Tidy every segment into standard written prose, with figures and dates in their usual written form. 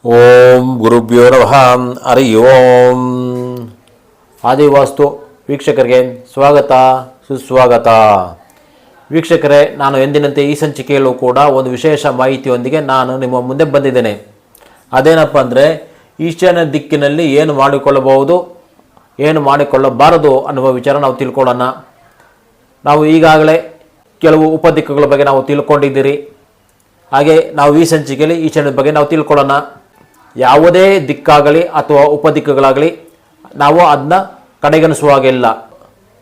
ಓಂ ಗುರುಭ್ಯೋ ನಮಃ. ಹರಿ ಓಂ. ಆದಿವಾಸ್ತು ವೀಕ್ಷಕರಿಗೆ ಸ್ವಾಗತ ಸುಸ್ವಾಗತ. ವೀಕ್ಷಕರೇ, ನಾನು ಎಂದಿನಂತೆ ಈ ಸಂಚಿಕೆಯಲ್ಲೂ ಕೂಡ ಒಂದು ವಿಶೇಷ ಮಾಹಿತಿಯೊಂದಿಗೆ ನಾನು ನಿಮ್ಮ ಮುಂದೆ ಬಂದಿದ್ದೇನೆ. ಅದೇನಪ್ಪ ಅಂದರೆ, ಈಶಾನ್ಯ ದಿಕ್ಕಿನಲ್ಲಿ ಏನು ಮಾಡಿಕೊಳ್ಳಬಹುದು, ಏನು ಮಾಡಿಕೊಳ್ಳಬಾರದು ಅನ್ನುವ ವಿಚಾರ ನಾವು ತಿಳ್ಕೊಳ್ಳೋಣ. ನಾವು ಈಗಾಗಲೇ ಕೆಲವು ಉಪದಿಕ್ಕುಗಳ ಬಗ್ಗೆ ನಾವು ತಿಳ್ಕೊಂಡಿದ್ದೀರಿ. ಹಾಗೆ ನಾವು ಈ ಸಂಚಿಕೆಯಲ್ಲಿ ಈಶಾನ್ಯದ ಬಗ್ಗೆ ನಾವು ತಿಳ್ಕೊಳ್ಳೋಣ. ಯಾವುದೇ ದಿಕ್ಕಾಗಲಿ ಅಥವಾ ಉಪದಿಕ್ಕುಗಳಾಗಲಿ ನಾವು ಅದನ್ನ ಕಡೆಗಣಿಸುವಾಗಿಲ್ಲ.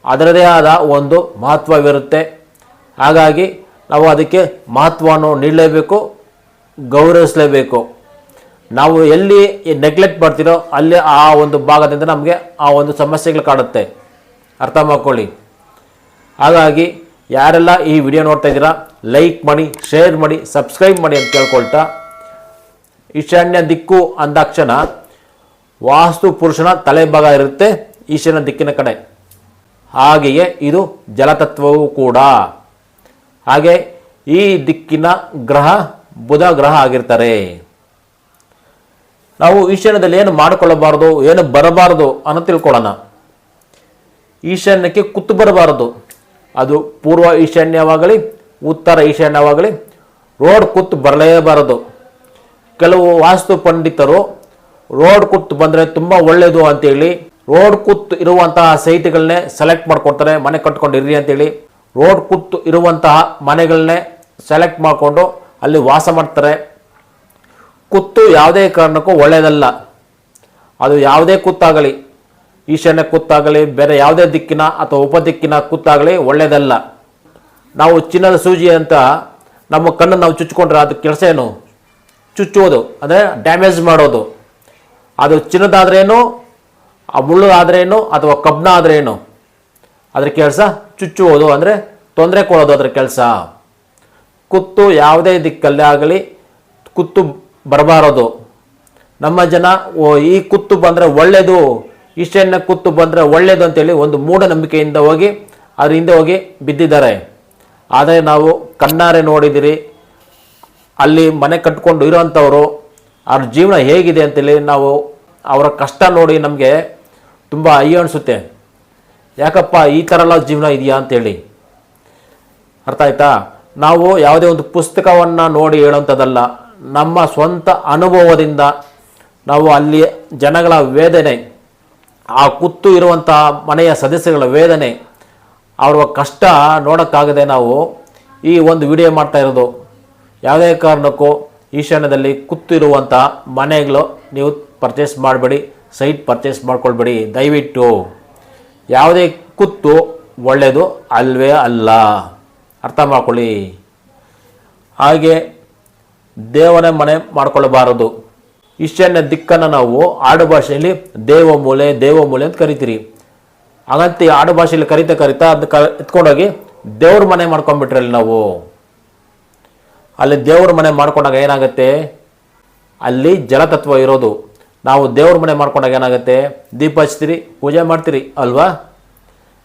ಅದರದೇ ಆದ ಒಂದು ಮಹತ್ವವಿರುತ್ತೆ. ಹಾಗಾಗಿ ನಾವು ಅದಕ್ಕೆ ಮಹತ್ವವನ್ನು ನೀಡಲೇಬೇಕು, ಗೌರವಿಸಲೇಬೇಕು. ನಾವು ಎಲ್ಲಿ ನೆಗ್ಲೆಕ್ಟ್ ಮಾಡ್ತೀರೋ ಅಲ್ಲಿ ಆ ಒಂದು ಭಾಗದಿಂದ ನಮಗೆ ಆ ಒಂದು ಸಮಸ್ಯೆಗಳು ಕಾಡುತ್ತೆ. ಅರ್ಥ ಮಾಡ್ಕೊಳ್ಳಿ. ಹಾಗಾಗಿ ಯಾರೆಲ್ಲ ಈ ವಿಡಿಯೋ ನೋಡ್ತಾ ಇದ್ದೀರಾ, ಲೈಕ್ ಮಾಡಿ, ಶೇರ್ ಮಾಡಿ, ಸಬ್ಸ್ಕ್ರೈಬ್ ಮಾಡಿ ಅಂತ ಕೇಳ್ಕೊಳ್ತಾ, ಈಶಾನ್ಯ ದಿಕ್ಕು ಅಂದಾಕ್ಷಣ ವಾಸ್ತು ಪುರುಷನ ತಲೆಭಾಗ ಇರುತ್ತೆ ಈಶಾನ್ಯ ದಿಕ್ಕಿನ ಕಡೆ. ಹಾಗೆಯೇ ಇದು ಜಲತತ್ವವೂ ಕೂಡ. ಹಾಗೆ ಈ ದಿಕ್ಕಿನ ಗ್ರಹ ಬುಧ ಗ್ರಹ ಆಗಿರ್ತಾರೆ. ನಾವು ಈಶಾನ್ಯದಲ್ಲಿ ಏನು ಮಾಡಿಕೊಳ್ಳಬಾರದು, ಏನು ಬರಬಾರದು ಅನ್ನೋ ತಿಳ್ಕೊಳ್ಳೋಣ. ಈಶಾನ್ಯಕ್ಕೆ ಕುತ್ತು ಬರಬಾರದು. ಅದು ಪೂರ್ವ ಈಶಾನ್ಯವಾಗಲಿ ಉತ್ತರ ಈಶಾನ್ಯವಾಗಲಿ ರೋಡ್ ಕುತ್ತು ಬರಲೇಬಾರದು. ಕೆಲವು ವಾಸ್ತು ಪಂಡಿತರು ರೋಡ್ ಕುತ್ತು ಬಂದರೆ ತುಂಬ ಒಳ್ಳೆಯದು ಅಂತೇಳಿ ರೋಡ್ ಕುತ್ತು ಇರುವಂತಹ ಸೈಟ್ಗಳನ್ನೇ ಸೆಲೆಕ್ಟ್ ಮಾಡ್ಕೊಡ್ತಾರೆ. ಮನೆ ಕಟ್ಕೊಂಡಿರ್ರಿ ಅಂತೇಳಿ ರೋಡ್ ಕುತ್ತು ಇರುವಂತಹ ಮನೆಗಳನ್ನೇ ಸೆಲೆಕ್ಟ್ ಮಾಡಿಕೊಂಡು ಅಲ್ಲಿ ವಾಸ ಮಾಡ್ತಾರೆ. ಕುತ್ತು ಯಾವುದೇ ಕಾರಣಕ್ಕೂ ಒಳ್ಳೆಯದಲ್ಲ. ಅದು ಯಾವುದೇ ಕುತ್ತಾಗಲಿ, ಈಶಾನ್ಯ ಕುತ್ತಾಗಲಿ, ಬೇರೆ ಯಾವುದೇ ದಿಕ್ಕಿನ ಅಥವಾ ಉಪದಿಕ್ಕಿನ ಕುತ್ತಾಗಲಿ ಒಳ್ಳೆಯದಲ್ಲ. ನಾವು ಚಿನ್ನದ ಸೂಜಿ ಅಂತ ನಮ್ಮ ಕಣ್ಣು ನಾವು ಚುಚ್ಕೊಂಡ್ರೆ ಅದು ಕೆಲಸ ಏನು? ಚುಚ್ಚುವುದು ಅಂದರೆ ಡ್ಯಾಮೇಜ್ ಮಾಡೋದು. ಅದು ಚಿನ್ನದಾದ್ರೇನು, ಆ ಮುಳ್ಳು ಆದ್ರೇನು, ಅಥವಾ ಕಬ್ಬಿಣ ಆದ್ರೇನು, ಅದ್ರ ಕೆಲಸ ಚುಚ್ಚುವುದು ಅಂದರೆ ತೊಂದರೆ ಕೊಡೋದು ಅದರ ಕೆಲಸ. ಕುತ್ತು ಯಾವುದೇ ದಿಕ್ಕಲ್ಲೇ ಆಗಲಿ ಕುತ್ತು ಬರಬಾರದು. ನಮ್ಮ ಜನ ಈ ಕುತ್ತು ಬಂದರೆ ಒಳ್ಳೆಯದು, ಈಶಾನ್ಯ ಕುತ್ತು ಬಂದರೆ ಒಳ್ಳೆಯದು ಅಂತೇಳಿ ಒಂದು ಮೂಢನಂಬಿಕೆಯಿಂದ ಹೋಗಿ ಅದ್ರ ಹಿಂದೆ ಹೋಗಿ ಬಿದ್ದಿದ್ದಾರೆ. ಆದರೆ ನಾವು ಕಣ್ಣಾರೆ ನೋಡಿದಿರಿ, ಅಲ್ಲಿ ಮನೆ ಕಟ್ಕೊಂಡು ಇರೋವಂಥವರು ಅವ್ರ ಜೀವನ ಹೇಗಿದೆ ಅಂತೇಳಿ ನಾವು ಅವರ ಕಷ್ಟ ನೋಡಿ ನಮಗೆ ತುಂಬ ಅಯ್ಯೋ ಅನಿಸುತ್ತೆ. ಯಾಕಪ್ಪ ಈ ಥರ ಎಲ್ಲ ಜೀವನ ಇದೆಯಾ ಅಂತೇಳಿ. ಅರ್ಥ ಆಯ್ತಾ? ನಾವು ಯಾವುದೇ ಒಂದು ಪುಸ್ತಕವನ್ನು ನೋಡಿ ಹೇಳೋಂಥದ್ದಲ್ಲ, ನಮ್ಮ ಸ್ವಂತ ಅನುಭವದಿಂದ ನಾವು ಅಲ್ಲಿ ಜನಗಳ ವೇದನೆ, ಆ ಕುತ್ತು ಇರುವಂಥ ಮನೆಯ ಸದಸ್ಯಗಳ ವೇದನೆ, ಅವರ ಕಷ್ಟ ನೋಡೋಕ್ಕಾಗದೆ ನಾವು ಈ ಒಂದು ವಿಡಿಯೋ ಮಾಡ್ತಾ ಇರೋದು. ಯಾವುದೇ ಕಾರಣಕ್ಕೂ ಈಶಾನ್ಯದಲ್ಲಿ ಕುತ್ತು ಇರುವಂಥ ಮನೆಗಳು ನೀವು ಪರ್ಚೇಸ್ ಮಾಡಬೇಡಿ, ಸೈಟ್ ಪರ್ಚೇಸ್ ಮಾಡ್ಕೊಳ್ಬೇಡಿ ದಯವಿಟ್ಟು. ಯಾವುದೇ ಕುತ್ತು ಒಳ್ಳೆಯದು ಅಲ್ವೇ ಅಲ್ಲ, ಅರ್ಥ ಮಾಡ್ಕೊಳ್ಳಿ. ಹಾಗೆ ದೇವರ ಮನೆ ಮಾಡ್ಕೊಳ್ಳಬಾರದು. ಈಶಾನ್ಯ ದಿಕ್ಕನ್ನು ನಾವು ಆಡು ಭಾಷೆಯಲ್ಲಿ ದೇವಮೂಲೆ ಅಂತ ಕರಿತೀರಿ. ಹಾಗಂತ ಆಡು ಭಾಷೆಯಲ್ಲಿ ಕರಿತಾ ಅದಕ್ಕೆ ಎತ್ಕೊಂಡೋಗಿ ದೇವ್ರ ಮನೆ ಮಾಡ್ಕೊಂಡ್ಬಿಟ್ರಲ್ಲಿ ನಾವು. ಅಲ್ಲಿ ದೇವ್ರ ಮನೆ ಮಾಡ್ಕೊಂಡಾಗ ಏನಾಗುತ್ತೆ, ಅಲ್ಲಿ ಜಲತತ್ವ ಇರೋದು. ನಾವು ದೇವ್ರ ಮನೆ ಮಾಡ್ಕೊಂಡಾಗ ಏನಾಗುತ್ತೆ, ದೀಪ ಹಚ್ತೀರಿ, ಪೂಜೆ ಮಾಡ್ತೀರಿ ಅಲ್ವಾ.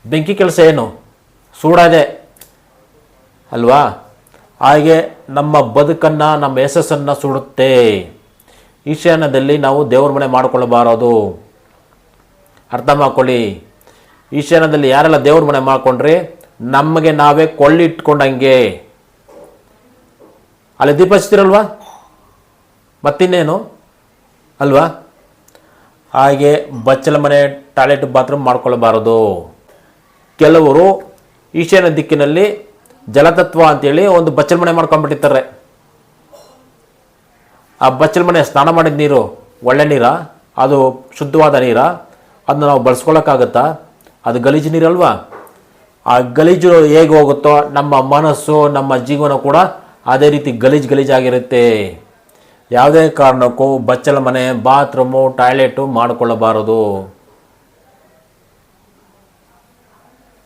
ಬೆಂಕಿ ಕೆಲಸ ಏನು? ಸುಡೋದೆ ಅಲ್ವಾ. ಹಾಗೆ ನಮ್ಮ ಬದುಕನ್ನು, ನಮ್ಮ ಯಶಸ್ಸನ್ನು ಸುಡುತ್ತೆ. ಈಶಾನ್ಯದಲ್ಲಿ ನಾವು ದೇವ್ರ ಮನೆ ಮಾಡ್ಕೊಳ್ಳಬಾರದು, ಅರ್ಥ ಮಾಡ್ಕೊಳ್ಳಿ. ಈಶಾನ್ಯದಲ್ಲಿ ಯಾರೆಲ್ಲ ದೇವ್ರ ಮನೆ ಮಾಡ್ಕೊಂಡ್ರೆ ನಮಗೆ ನಾವೇ ಕೊಳ್ಳಿಟ್ಕೊಂಡಂಗೆ. ಅಲ್ಲಿ ದೀಪ ಹಚ್ತೀರಲ್ವಾ, ಮತ್ತಿನ್ನೇನು ಅಲ್ವಾ. ಹಾಗೆ ಬಚ್ಚಲ ಮನೆ, ಟಾಯ್ಲೆಟ್, ಬಾತ್ರೂಮ್ ಮಾಡ್ಕೊಳ್ಳಬಾರದು. ಕೆಲವರು ಈಶಾನ್ಯ ದಿಕ್ಕಿನಲ್ಲಿ ಜಲತತ್ವ ಅಂತೇಳಿ ಒಂದು ಬಚ್ಚಲ ಮನೆ ಮಾಡ್ಕೊಂಡ್ಬಿಟ್ಟಿರ್ತಾರೆ. ಆ ಬಚ್ಚಲ ಮನೆ ಸ್ನಾನ ಮಾಡಿದ ನೀರು ಒಳ್ಳೆ ನೀರಾ, ಅದು ಶುದ್ಧವಾದ ನೀರಾ, ಅದನ್ನ ನಾವು ಬಳಸ್ಕೊಳ್ಳೋಕ್ಕಾಗತ್ತಾ? ಅದು ಗಲೀಜು ನೀರಲ್ವಾ. ಆ ಗಲೀಜು ಹೇಗೆ ಹೋಗುತ್ತೋ ನಮ್ಮ ಮನಸ್ಸು, ನಮ್ಮ ಜೀವನ ಕೂಡ ಅದೇ ರೀತಿ ಗಲೀಜಾಗಿರುತ್ತೆ. ಯಾವುದೇ ಕಾರಣಕ್ಕೂ ಬಚ್ಚಲ ಮನೆ, ಬಾತ್ರೂಮು, ಟಾಯ್ಲೆಟು ಮಾಡಿಕೊಳ್ಳಬಾರದು.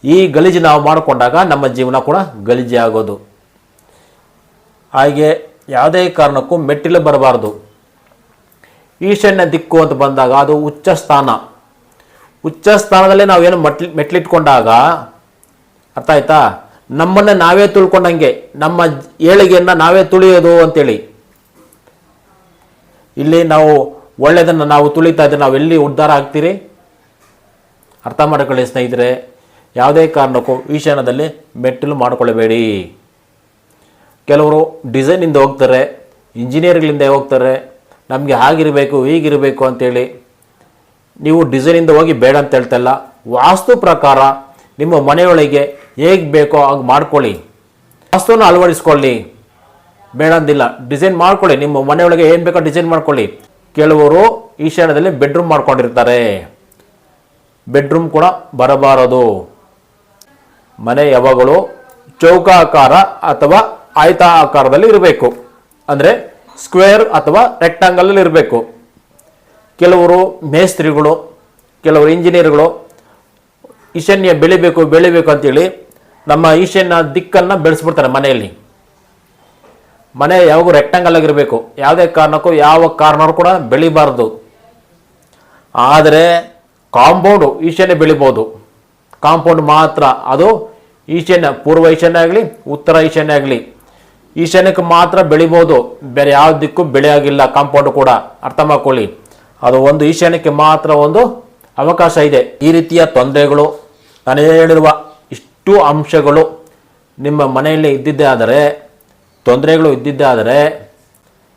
ಈ ಗಲೀಜು ನಾವು ಮಾಡಿಕೊಂಡಾಗ ನಮ್ಮ ಜೀವನ ಕೂಡ ಗಲೀಜೆ ಆಗೋದು. ಹಾಗೆ ಯಾವುದೇ ಕಾರಣಕ್ಕೂ ಮೆಟ್ಟಿಲು ಬರಬಾರದು. ಈಶಾನ್ಯ ದಿಕ್ಕು ಅಂತ ಬಂದಾಗ ಅದು ಉಚ್ಚ ಸ್ಥಾನ. ಉಚ್ಚ ಸ್ಥಾನದಲ್ಲೇ ನಾವೇನು ಮೆಟ್ಲಿಟ್ಕೊಂಡಾಗ, ಅರ್ಥ ಆಯ್ತಾ, ನಮ್ಮನ್ನು ನಾವೇ ತುಳ್ಕೊಂಡಂಗೆ, ನಮ್ಮ ಏಳಿಗೆಯನ್ನು ನಾವೇ ತುಳಿಯೋದು ಅಂತೇಳಿ. ಇಲ್ಲಿ ನಾವು ಒಳ್ಳೆಯದನ್ನು ನಾವು ತುಳಿತಾ ಇದ್ದರೆ ನಾವು ಎಲ್ಲಿ ಉದ್ಧಾರ ಆಗ್ತೀರಿ? ಅರ್ಥ ಮಾಡಿಕೊಳ್ಳಿ ಸ್ನೇಹಿತರೆ, ಯಾವುದೇ ಕಾರಣಕ್ಕೂ ಈಶಾನ್ಯದಲ್ಲಿ ಮೆಟ್ಟಿಲು ಮಾಡಿಕೊಳ್ಳಬೇಡಿ. ಕೆಲವರು ಡಿಸೈನಿಂದ ಹೋಗ್ತಾರೆ, ಇಂಜಿನಿಯರ್ಗಳಿಂದ ಹೋಗ್ತಾರೆ, ನಮಗೆ ಹಾಗಿರಬೇಕು ಹೀಗಿರಬೇಕು ಅಂತೇಳಿ. ನೀವು ಡಿಸೈನಿಂದ ಹೋಗಿ ಬೇಡ ಅಂತ ಹೇಳ್ತಲ್ಲ, ವಾಸ್ತು ಪ್ರಕಾರ ನಿಮ್ಮ ಮನೆಯೊಳಗೆ ಹೇಗೆ ಬೇಕೋ ಹಾಗೆ ಮಾಡ್ಕೊಳ್ಳಿ, ವಾಸ್ತುವನ್ನು ಅಳವಡಿಸ್ಕೊಳ್ಳಿ. ಬೇಡ ಅಂದಿಲ್ಲ, ಡಿಸೈನ್ ಮಾಡ್ಕೊಳ್ಳಿ, ನಿಮ್ಮ ಮನೆಯೊಳಗೆ ಏನು ಬೇಕೋ ಡಿಸೈನ್ ಮಾಡ್ಕೊಳ್ಳಿ. ಕೆಲವರು ಈಶಾನ್ಯದಲ್ಲಿ ಬೆಡ್ರೂಮ್ ಮಾಡ್ಕೊಂಡಿರ್ತಾರೆ, ಬೆಡ್ರೂಮ್ ಕೂಡ ಬರಬಾರದು. ಮನೆ ಯಾವಾಗಲೂ ಚೌಕಾಕಾರ ಅಥವಾ ಆಯತ ಆಕಾರದಲ್ಲಿ ಇರಬೇಕು, ಅಂದರೆ ಸ್ಕ್ವೇರ್ ಅಥವಾ ರೆಕ್ಟಾಂಗಲ್ ಇರಬೇಕು. ಕೆಲವರು ಮೇಸ್ತ್ರಿಗಳು, ಕೆಲವರು ಇಂಜಿನಿಯರ್ಗಳು ಈಶಾನ್ಯ ಬೆಳಿಬೇಕು ಅಂತೇಳಿ ನಮ್ಮ ಈಶಾನ್ಯ ದಿಕ್ಕನ್ನು ಬೆಳೆಸ್ಬಿಡ್ತಾರೆ ಮನೆಯಲ್ಲಿ. ಮನೆ ಯಾವಾಗೂ ರೆಕ್ಟಾಂಗಲ್ ಆಗಿರಬೇಕು, ಯಾವುದೇ ಕಾರಣಕ್ಕೂ ಯಾವ ಕಾರ್ನರ್ ಕೂಡ ಬೆಳಿಬಾರ್ದು. ಆದರೆ ಕಾಂಪೌಂಡು ಈಶಾನ್ಯ ಬೆಳಿಬೋದು, ಕಾಂಪೌಂಡ್ ಮಾತ್ರ. ಅದು ಈಶಾನ್ಯ, ಪೂರ್ವ ಈಶಾನ್ಯ ಆಗಲಿ ಉತ್ತರ ಈಶಾನ್ಯ ಆಗಲಿ, ಈಶಾನ್ಯಕ್ಕೆ ಮಾತ್ರ ಬೆಳಿಬೋದು, ಬೇರೆ ಯಾವ ದಿಕ್ಕು ಬೆಳೆಯಾಗಿಲ್ಲ ಕಾಂಪೌಂಡ್ ಕೂಡ. ಅರ್ಥ ಮಾಡ್ಕೊಳ್ಳಿ, ಅದು ಒಂದು ಈಶಾನ್ಯಕ್ಕೆ ಮಾತ್ರ ಒಂದು ಅವಕಾಶ ಇದೆ. ಈ ರೀತಿಯ ತೊಂದರೆಗಳು, ನಾನು ಹೇಳಿರುವ ಇಷ್ಟು ಅಂಶಗಳು ನಿಮ್ಮ ಮನೆಯಲ್ಲಿ ಇದ್ದಿದ್ದೇ ಆದರೆ, ತೊಂದರೆಗಳು ಇದ್ದಿದ್ದೇ ಆದರೆ,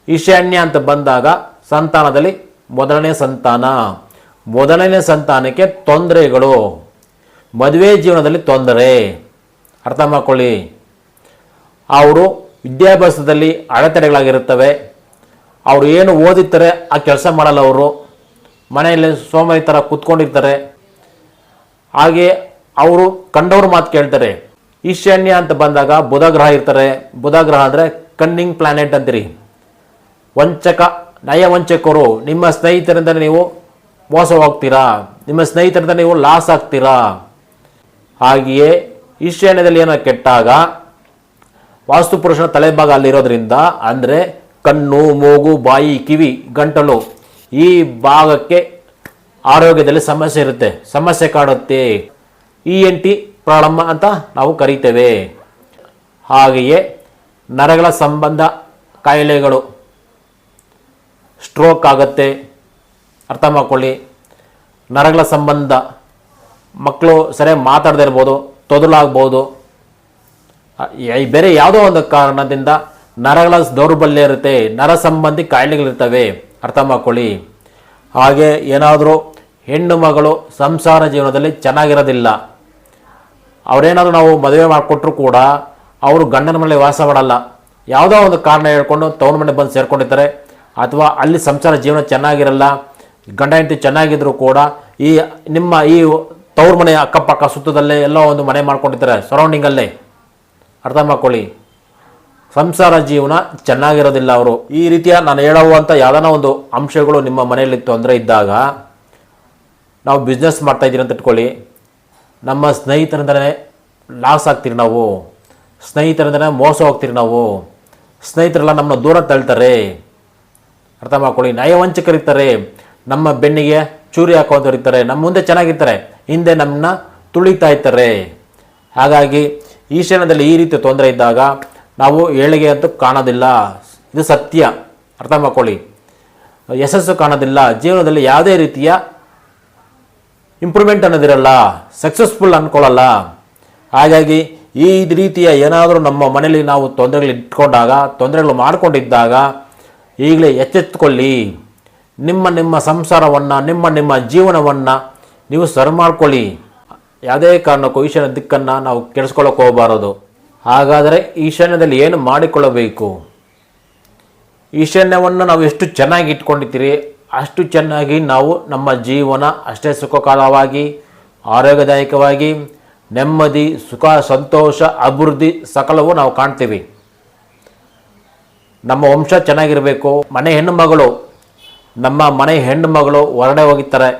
ಈಶಾನ್ಯ ಅಂತ ಬಂದಾಗ ಸಂತಾನದಲ್ಲಿ ಮೊದಲನೇ ಸಂತಾನಕ್ಕೆ ತೊಂದರೆಗಳು, ಮದುವೆ ಜೀವನದಲ್ಲಿ ತೊಂದರೆ. ಅರ್ಥ ಮಾಡ್ಕೊಳ್ಳಿ, ಅವರು ವಿದ್ಯಾಭ್ಯಾಸದಲ್ಲಿ ಅಡೆತಡೆಗಳಾಗಿರುತ್ತವೆ. ಅವರು ಏನು ಓದಿರ್ತಾರೆ ಆ ಕೆಲಸ ಮಾಡಲ್ಲ, ಅವರು ಮನೆಯಲ್ಲಿ ಸೋಮಾರಿ ಥರ ಕೂತ್ಕೊಂಡಿರ್ತಾರೆ. ಹಾಗೆ ಅವರು ಕಂಡವ್ರ ಮಾತು ಕೇಳ್ತಾರೆ. ಈಶಾನ್ಯ ಅಂತ ಬಂದಾಗ ಬುಧ ಗ್ರಹ ಇರ್ತಾರೆ. ಬುಧ ಗ್ರಹ ಅಂದರೆ ಕನ್ನಿಂಗ್ ಪ್ಲಾನೆಟ್ ಅಂತೀರಿ. ನಯವಂಚಕರು. ನಿಮ್ಮ ಸ್ನೇಹಿತರಿಂದ ನೀವು ಮೋಸ ಹೋಗ್ತೀರಾ, ನಿಮ್ಮ ಸ್ನೇಹಿತರಿಂದ ನೀವು ಲಾಸ್ ಆಗ್ತೀರಾ. ಹಾಗೆಯೇ ಈಶಾನ್ಯದಲ್ಲಿ ಏನೋ ಕೆಟ್ಟಾಗ ವಾಸ್ತುಪುರುಷನ ತಲೆಭಾಗ ಅಲ್ಲಿರೋದ್ರಿಂದ, ಅಂದರೆ ಕಣ್ಣು, ಮೂಗು, ಬಾಯಿ, ಕಿವಿ, ಗಂಟಲು, ಈ ಭಾಗಕ್ಕೆ ಆರೋಗ್ಯದಲ್ಲಿ ಸಮಸ್ಯೆ ಇರುತ್ತೆ, ಸಮಸ್ಯೆ ಕಾಡುತ್ತೆ. ENT ಪ್ರಾಬ್ಲಮ್ ಅಂತ ನಾವು ಕರೀತೇವೆ. ಹಾಗೆಯೇ ನರಗಳ ಸಂಬಂಧ ಕಾಯಿಲೆಗಳು, ಸ್ಟ್ರೋಕ್ ಆಗುತ್ತೆ. ಅರ್ಥ ಮಾಡ್ಕೊಳ್ಳಿ, ನರಗಳ ಸಂಬಂಧ, ಮಕ್ಕಳು ಸರಿಯಾಗಿ ಮಾತಾಡದೇ ಇರ್ಬೋದು, ತೊದಲಾಗ್ಬೋದು, ಬೇರೆ ಯಾವುದೋ ಒಂದು ಕಾರಣದಿಂದ ನರಗಳ ದೌರ್ಬಲ್ಯ ಇರುತ್ತೆ, ನರ ಸಂಬಂಧಿ ಕಾಯಿಲೆಗಳಿರ್ತವೆ. ಅರ್ಥ ಮಾಡ್ಕೊಳ್ಳಿ. ಹಾಗೆ ಏನಾದರೂ ಹೆಣ್ಣು ಮಗಳು ಸಂಸಾರ ಜೀವನದಲ್ಲಿ ಚೆನ್ನಾಗಿರೋದಿಲ್ಲ, ಅವರೇನಾದರೂ ನಾವು ಮದುವೆ ಮಾಡಿಕೊಟ್ರು ಕೂಡ ಅವರು ಗಂಡನ ಮನೆ ವಾಸ ಮಾಡಲ್ಲ, ಯಾವುದೋ ಒಂದು ಕಾರಣ ಹೇಳ್ಕೊಂಡು ತವ್ರ ಮನೆ ಬಂದು ಸೇರ್ಕೊಂಡಿರ್ತಾರೆ. ಅಥವಾ ಅಲ್ಲಿ ಸಂಸಾರ ಜೀವನ ಚೆನ್ನಾಗಿರಲ್ಲ, ಗಂಡ ಹೆಂಡತಿ ಚೆನ್ನಾಗಿದ್ರು ಕೂಡ ನಿಮ್ಮ ಈ ತವ್ರ ಮನೆ ಅಕ್ಕಪಕ್ಕ ಸುತ್ತದಲ್ಲೇ ಎಲ್ಲೋ ಒಂದು ಮನೆ ಮಾಡ್ಕೊಂಡಿರ್ತಾರೆ, ಸರೌಂಡಿಂಗಲ್ಲೇ. ಅರ್ಥ ಮಾಡ್ಕೊಳ್ಳಿ, ಸಂಸಾರ ಜೀವನ ಚೆನ್ನಾಗಿರೋದಿಲ್ಲ ಅವರು. ಈ ರೀತಿಯ ನಾನು ಹೇಳುವಂಥ ಯಾವುದಾನ ಒಂದು ಅಂಶಗಳು ನಿಮ್ಮ ಮನೆಯಲ್ಲಿ ತೊಂದರೆ ಇದ್ದಾಗ, ನಾವು ಬಿಸ್ನೆಸ್ ಮಾಡ್ತಾಯಿದ್ದೀರಿ ಅಂತ ಇಟ್ಕೊಳ್ಳಿ, ನಮ್ಮ ಸ್ನೇಹಿತರಿಂದಲೇ ಲಾಸ್ ಆಗ್ತೀರಿ ನಾವು, ಸ್ನೇಹಿತರಿಂದಲೇ ಮೋಸ ಹೋಗ್ತೀರಿ ನಾವು, ಸ್ನೇಹಿತರೆಲ್ಲ ನಮ್ಮನ್ನ ದೂರ ತಳ್ತಾರೆ. ಅರ್ಥ ಮಾಡ್ಕೊಳ್ಳಿ, ನಯವಂಚಕರಿರ್ತಾರೆ, ನಮ್ಮ ಬೆನ್ನಿಗೆ ಚೂರಿ ಹಾಕೋಂಥವ್ರು ಇರ್ತಾರೆ, ನಮ್ಮ ಮುಂದೆ ಚೆನ್ನಾಗಿರ್ತಾರೆ, ಹಿಂದೆ ನಮ್ಮನ್ನ ತುಳಿತಾ ಇರ್ತಾರೆ. ಹಾಗಾಗಿ ಈಶಾನ್ಯದಲ್ಲಿ ಈ ರೀತಿ ತೊಂದರೆ ಇದ್ದಾಗ ನಾವು ಏಳಿಗೆ ಅಂತೂ ಕಾಣೋದಿಲ್ಲ, ಇದು ಸತ್ಯ. ಅರ್ಥ ಮಾಡ್ಕೊಳ್ಳಿ, ಯಶಸ್ಸು ಕಾಣೋದಿಲ್ಲ, ಜೀವನದಲ್ಲಿ ಯಾವುದೇ ರೀತಿಯ ಇಂಪ್ರೂವ್ಮೆಂಟ್ ಅನ್ನೋದಿರಲ್ಲ, ಸಕ್ಸಸ್ಫುಲ್ ಅಂದ್ಕೊಳ್ಳಲ್ಲ. ಹಾಗಾಗಿ ಈ ರೀತಿಯ ಏನಾದರೂ ನಮ್ಮ ಮನೆಯಲ್ಲಿ ನಾವು ತೊಂದರೆಗಳು ಮಾಡ್ಕೊಂಡಿದ್ದಾಗ ಈಗಲೇ ಎಚ್ಚೆತ್ತುಕೊಳ್ಳಿ. ನಿಮ್ಮ ಸಂಸಾರವನ್ನು, ನಿಮ್ಮ ಜೀವನವನ್ನು ನೀವು ಸರಿ ಮಾಡ್ಕೊಳ್ಳಿ. ಯಾವುದೇ ಕಾರಣಕ್ಕೂ ಈಶಾನ್ಯ ದಿಕ್ಕನ್ನು ನಾವು ಕೆಡಿಸ್ಕೊಳ್ಳೋಕೆ ಹೋಗಬಾರದು. ಹಾಗಾದರೆ ಈಶಾನ್ಯದಲ್ಲಿ ಏನು ಮಾಡಿಕೊಳ್ಳಬೇಕು? ಈಶಾನ್ಯವನ್ನು ನಾವು ಎಷ್ಟು ಚೆನ್ನಾಗಿ ಇಟ್ಕೊಂಡಿರ್ತೀರಿ ಅಷ್ಟು ಚೆನ್ನಾಗಿ ನಾವು ನಮ್ಮ ಜೀವನ ಅಷ್ಟೇ ಸುಖಕರವಾಗಿ, ಆರೋಗ್ಯದಾಯಕವಾಗಿ, ನೆಮ್ಮದಿ, ಸುಖ, ಸಂತೋಷ, ಅಭಿವೃದ್ಧಿ ಸಕಲವೂ ನಾವು ಕಾಣ್ತೀವಿ. ನಮ್ಮ ವಂಶ ಚೆನ್ನಾಗಿರಬೇಕು. ನಮ್ಮ ಮನೆ ಹೆಣ್ಣು ಮಗಳು ಹೊರಗಡೆ ಹೋಗಿರ್ತಾರೆ,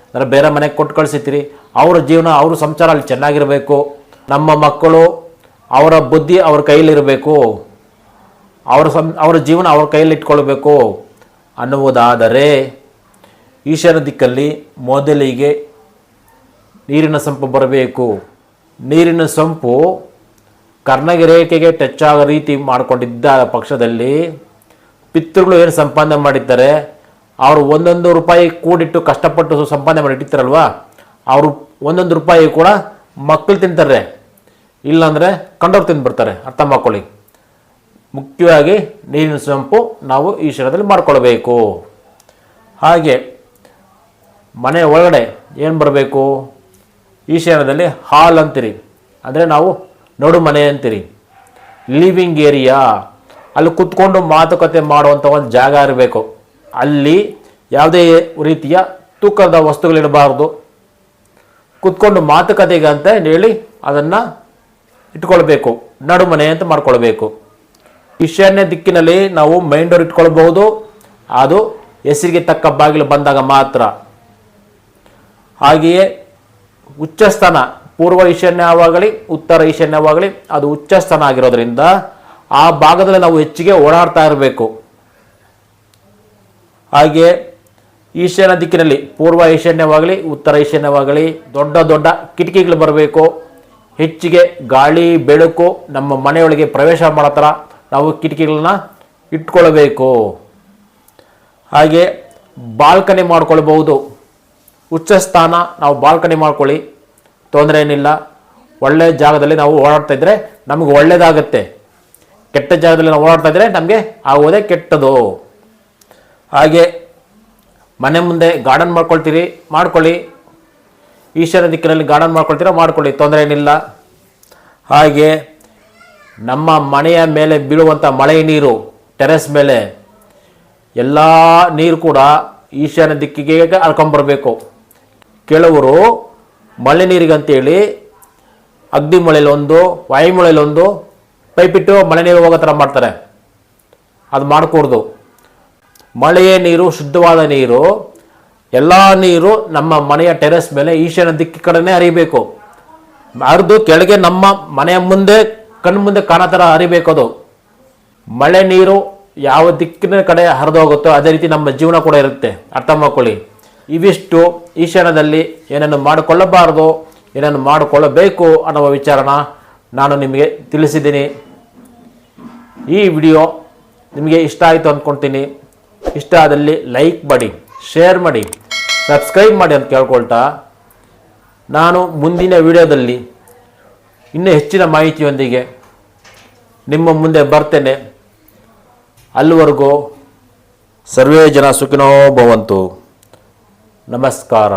ಅಂದರೆ ಬೇರೆ ಮನೆಗೆ ಕೊಟ್ಟು ಕಳಿಸಿರ್ತೀರಿ, ಅವರ ಜೀವನ, ಅವ್ರ ಸಂಸಾರ ಅಲ್ಲಿ ಚೆನ್ನಾಗಿರಬೇಕು. ನಮ್ಮ ಮಕ್ಕಳು, ಅವರ ಬುದ್ಧಿ ಅವ್ರ ಕೈಲಿರಬೇಕು, ಅವರ ಜೀವನ ಅವ್ರ ಕೈಯಲ್ಲಿ ಇಟ್ಕೊಳ್ಬೇಕು ಅನ್ನುವುದಾದರೆ ಈಶಾನ್ಯ ದಿಕ್ಕಲ್ಲಿ ಮೊದಲಿಗೆ ನೀರಿನ ಸಂಪು ಬರಬೇಕು. ನೀರಿನ ಸಂಪು ಕರ್ಣಗೆ ರೇಖೆಗೆ ಟಚ್ ಆಗೋ ರೀತಿ ಮಾಡಿಕೊಂಡಿದ್ದ ಪಕ್ಷದಲ್ಲಿ ಪಿತೃಗಳು ಏನು ಸಂಪಾದನೆ ಮಾಡಿದ್ದಾರೆ, ಅವರು ಒಂದೊಂದು ರೂಪಾಯಿ ಕೂಡಿಟ್ಟು ಕಷ್ಟಪಟ್ಟು ಸಂಪಾದನೆ ಮಾಡಿ ಇಟ್ಟಿರ್ತಾರಲ್ವ, ಅವರು ಒಂದೊಂದು ರೂಪಾಯಿ ಕೂಡ ಮಕ್ಕಳು ತಿಂತಾರೆ, ಇಲ್ಲಾಂದರೆ ಕಂಡವ್ರು ತಿಂದುಬಿಡ್ತಾರೆ. ಅರ್ಥ ಮಾಡ್ಕೊಳ್ಳಿ. ಮುಖ್ಯವಾಗಿ ನೀರಿನ ಸೊಂಪು ನಾವು ಈ ಕ್ಷಣದಲ್ಲಿ ಮಾಡ್ಕೊಳ್ಬೇಕು. ಹಾಗೆ ಮನೆ ಒಳಗಡೆ ಏನು ಬರಬೇಕು, ಈಶಾನ್ಯದಲ್ಲಿ ಹಾಲ್ ಅಂತೀರಿ, ಅಂದರೆ ನಾವು ನಡು ಮನೆ ಅಂತೀರಿ. ಲಿವಿಂಗ್ ಏರಿಯಾ, ಅಲ್ಲಿ ಕುತ್ಕೊಂಡು ಮಾತುಕತೆ ಮಾಡುವಂಥ ಒಂದು ಜಾಗ ಇರಬೇಕು. ಅಲ್ಲಿ ಯಾವುದೇ ರೀತಿಯ ತೂಕದ ವಸ್ತುಗಳಿರಬಾರ್ದು. ಕುತ್ಕೊಂಡು ಮಾತುಕತೆಗೆ ಅಂತ ಹೇಳಿ ಅದನ್ನು ಇಟ್ಕೊಳ್ಬೇಕು. ನಡು ಮನೆ ಅಂತ ಮಾಡ್ಕೊಳ್ಬೇಕು. ಈಶಾನ್ಯ ದಿಕ್ಕಿನಲ್ಲಿ ನಾವು ಮೈನ್ ಡೋರ್ ಇಟ್ಕೊಳ್ಬಹುದು, ಅದು ಹೆಸರಿಗೆ ತಕ್ಕ ಬಾಗಿಲು ಬಂದಾಗ ಮಾತ್ರ. ಹಾಗೆಯೇ ಉಚ್ಚಸ್ಥಾನ ಪೂರ್ವ ಈಶಾನ್ಯವಾಗಲಿ ಉತ್ತರ ಈಶಾನ್ಯವಾಗಲಿ ಅದು ಉಚ್ಚಸ್ಥಾನ ಆಗಿರೋದ್ರಿಂದ ಆ ಭಾಗದಲ್ಲಿ ನಾವು ಹೆಚ್ಚಿಗೆ ಓಡಾಡ್ತಾ ಇರಬೇಕು. ಹಾಗೆ ಈಶಾನ್ಯ ದಿಕ್ಕಿನಲ್ಲಿ ಪೂರ್ವ ಈಶಾನ್ಯವಾಗಲಿ ಉತ್ತರ ಈಶಾನ್ಯವಾಗಲಿ ದೊಡ್ಡ ದೊಡ್ಡ ಕಿಟಕಿಗಳು ಬರಬೇಕು. ಹೆಚ್ಚಿಗೆ ಗಾಳಿ ಬೆಳಕು ನಮ್ಮ ಮನೆಯೊಳಗೆ ಪ್ರವೇಶ ಮಾಡೋ ಥರ ನಾವು ಕಿಟಕಿಗಳನ್ನ ಇಟ್ಕೊಳ್ಬೇಕು. ಹಾಗೆ ಬಾಲ್ಕನಿ ಮಾಡ್ಕೊಳ್ಬಹುದು. ಉಚ್ಚಸ್ಥಾನ ನಾವು ಬಾಲ್ಕನಿ ಮಾಡ್ಕೊಳ್ಳಿ, ತೊಂದರೆ ಏನಿಲ್ಲ. ಒಳ್ಳೆಯ ಜಾಗದಲ್ಲಿ ನಾವು ಓಡಾಡ್ತಾ ಇದ್ದರೆ ನಮಗೆ ಒಳ್ಳೆಯದಾಗತ್ತೆ. ಕೆಟ್ಟ ಜಾಗದಲ್ಲಿ ನಾವು ಓಡಾಡ್ತಾ ಇದ್ದರೆ ನಮಗೆ ಆಗೋದೇ ಕೆಟ್ಟದು. ಹಾಗೆ ಮನೆ ಮುಂದೆ ಗಾರ್ಡನ್ ಮಾಡ್ಕೊಳ್ಳಿ. ಈಶಾನ್ಯ ದಿಕ್ಕಿನಲ್ಲಿ ಗಾರ್ಡನ್ ಮಾಡ್ಕೊಳ್ಳಿ, ತೊಂದರೆ ಏನಿಲ್ಲ. ಹಾಗೆ ನಮ್ಮ ಮನೆಯ ಮೇಲೆ ಬೀಳುವಂಥ ಮಳೆ ನೀರು ಟೆರೆಸ್ ಮೇಲೆ ಎಲ್ಲ ನೀರು ಕೂಡ ಈಶಾನ್ಯ ದಿಕ್ಕಿಗೆ ಹರ್ಕೊಂಬರ್ಬೇಕು. ಕೆಲವರು ಮಳೆ ನೀರಿಗಂತೇಳಿ ಅಗ್ನಿ ಮೊಳೆಲೊಂದು ವಾಯುಮೊಳೆಲೊಂದು ಪೈಪಿಟ್ಟು ಮಳೆ ನೀರು ಹೋಗೋ ಥರ ಮಾಡ್ತಾರೆ. ಅದು ಮಾಡಕೂಡ್ದು. ಮಳೆಯ ನೀರು ಶುದ್ಧವಾದ ನೀರು, ಎಲ್ಲ ನೀರು ನಮ್ಮ ಮನೆಯ ಟೆರೆಸ್ ಮೇಲೆ ಈಶಾನ್ಯ ದಿಕ್ಕಿ ಕಡೆನೇ ಹರಿಬೇಕು. ಹರಿದು ಕೆಳಗೆ ನಮ್ಮ ಮನೆಯ ಮುಂದೆ ಕಣ್ಣು ಮುಂದೆ ಕಾಣೋ ಥರ ಹರಿಬೇಕು. ಅದು ಮಳೆ ನೀರು ಯಾವ ದಿಕ್ಕಿನ ಕಡೆ ಹರಿದು ಹೋಗುತ್ತೋ ಅದೇ ರೀತಿ ನಮ್ಮ ಜೀವನ ಕೂಡ ಇರುತ್ತೆ. ಅರ್ಥ ಮಾಡ್ಕೊಳ್ಳಿ. ಇವಿಷ್ಟು ಈಶಾನ್ಯದಲ್ಲಿ ಏನನ್ನು ಮಾಡಿಕೊಳ್ಳಬಾರದು, ಏನನ್ನು ಮಾಡಿಕೊಳ್ಳಬೇಕು ಅನ್ನುವ ವಿಚಾರನ ನಾನು ನಿಮಗೆ ತಿಳಿಸಿದ್ದೀನಿ. ಈ ವಿಡಿಯೋ ನಿಮಗೆ ಇಷ್ಟ ಆಯಿತು ಅಂದ್ಕೊಳ್ತೀನಿ. ಇಷ್ಟ ಆದಲ್ಲಿ ಲೈಕ್ ಮಾಡಿ, ಶೇರ್ ಮಾಡಿ, ಸಬ್ಸ್ಕ್ರೈಬ್ ಮಾಡಿ ಅಂತ ಕೇಳ್ಕೊಳ್ತಾ ನಾನು ಮುಂದಿನ ವಿಡಿಯೋದಲ್ಲಿ ಇನ್ನೂ ಹೆಚ್ಚಿನ ಮಾಹಿತಿಯೊಂದಿಗೆ ನಿಮ್ಮ ಮುಂದೆ ಬರ್ತೇನೆ. ಅಲ್ಲಿವರೆಗೂ ಸರ್ವೇ ಜನ ಸುಖಿನೋ ಭವಂತು. ನಮಸ್ಕಾರ.